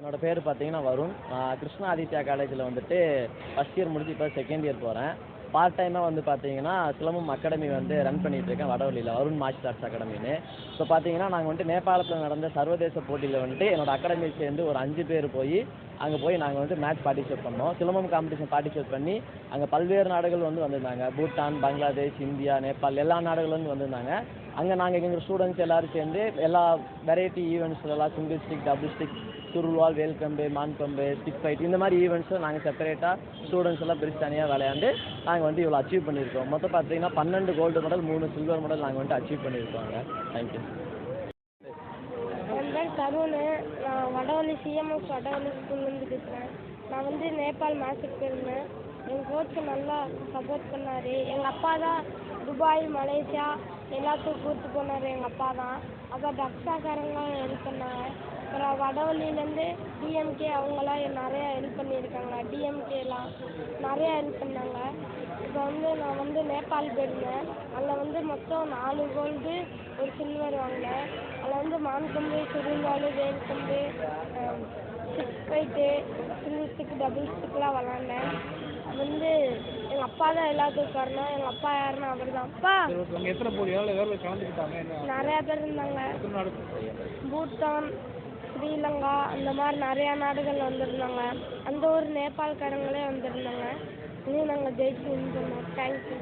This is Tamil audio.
என்னோட பேர் பார்த்தீங்கன்னா வருண். நான் கிருஷ்ணா ஆதித்யா காலேஜில் வந்துட்டு ஃபஸ்ட் இயர் முடிச்சு இப்போ செகண்ட் இயர் போகிறேன். பார்ட் டைமாக வந்து பார்த்தீங்கன்னா சிலம்பம் அகாடமி வந்து ரன் பண்ணிகிட்டு இருக்கேன் வடவள்ளியில், வருண் மார்ஷல் ஆர்ட்ஸ் அகாடமின்னு. இப்போ பார்த்தீங்கன்னா நாங்கள் வந்துட்டு நேபாளத்தில் நடந்த சர்வதேச போட்டியில் வந்துட்டு என்னோட அகாடமி சேர்ந்து ஒரு 5 பேர் அங்கே போய் நாங்கள் வந்து மேட்ச் பார்ட்டிசிபேட் பண்ணோம். சிலம்பம் காம்படிஷன் பார்ட்டிசிபேட் பண்ணி அங்கே பல்வேறு நாடுகள் வந்து வந்திருந்தாங்க. பூட்டான், பங்களாதேஷ், இந்தியா, நேபாள் எல்லா நாடுகள்லேருந்து வந்திருந்தாங்க. அங்கே நாங்கள் எங்கள் ஸ்டூடெண்ட்ஸ் எல்லோரும் சேர்ந்து எல்லா வெரைட்டி ஈவெண்ட்ஸ்லாம் சிங்கிள் ஸ்டிக், டபுள் ஸ்டிக், சுருள்வால், வேல்கம்பு, மான்கம்பு, ஸ்டிக் ஃபைட் இந்த மாதிரி ஈவெண்ட்ஸில் நாங்கள் செப்பரேட்டாக ஸ்டூடெண்ட்ஸ் எல்லாம் பிரித்து தனியாக விளையாண்டு நாங்கள் வந்து இவ்வளோ அச்சீவ் பண்ணியிருக்கோம். மொத்தம் பார்த்தீங்கன்னா 12 கோல்டு மெடல், 3 சில்வர் மெடல் நாங்கள் வந்து அச்சீவ் பண்ணியிருக்கோங்க. தேங்க்யூ. என் பேர் தருண். நான் வடவள்ளி சிஎம்எஸ் வடவள்ளி ஸ்கூல்லேருந்து பேசுகிறேன். நான் வந்து நேபாள் மேட்ச்சுக்கு போயிருந்தேன். எங்கள் கோச்சு நல்லா சப்போர்ட் பண்ணார். எங்கள் அப்பா தான் துபாய், மலேசியா எல்லாத்துக்கும் கூப்பிட்டு போனார். எங்கள் அப்பா தான். அப்புறம் டக்ஸாக்காரங்க ஹெல்ப் பண்ணாங்க. அப்புறம் வடவள்ளியிலேருந்து டிஎம்கே அவங்களாம் நிறையா ஹெல்ப் பண்ணியிருக்காங்க. டிஎம்கேலாம் நிறையா ஹெல்ப் பண்ணாங்க. இப்போ வந்து நான் வந்து நேபாள் போயிருந்தேன். அதில் வந்து மொத்தம் 4 கோல்டு, 1 சில்வர் வாங்கினேன். அதில் வந்து மான்கம்பு, சுருள்வால், வேல்கம்பு, stick fight, single stick, double ஸ்டிக்லாம் விளாண்டேன். அது வந்து எங்கள் அப்பா தான் எல்லாத்துக்கும் காரணம். எங்கள் அப்பா யாருன்னா அவர் தான். அப்பா நிறையா பேர் இருந்தாங்க. பூட்டான், ஸ்ரீலங்கா அந்த மாதிரி நிறையா நாடுகள் வந்திருந்தாங்க. அந்த ஒரு நேபாள்காரங்களே வந்திருந்தாங்க. இன்னும் நாங்கள் ஜெயிச்சு வின் பண்ணோம். தேங்க்யூ.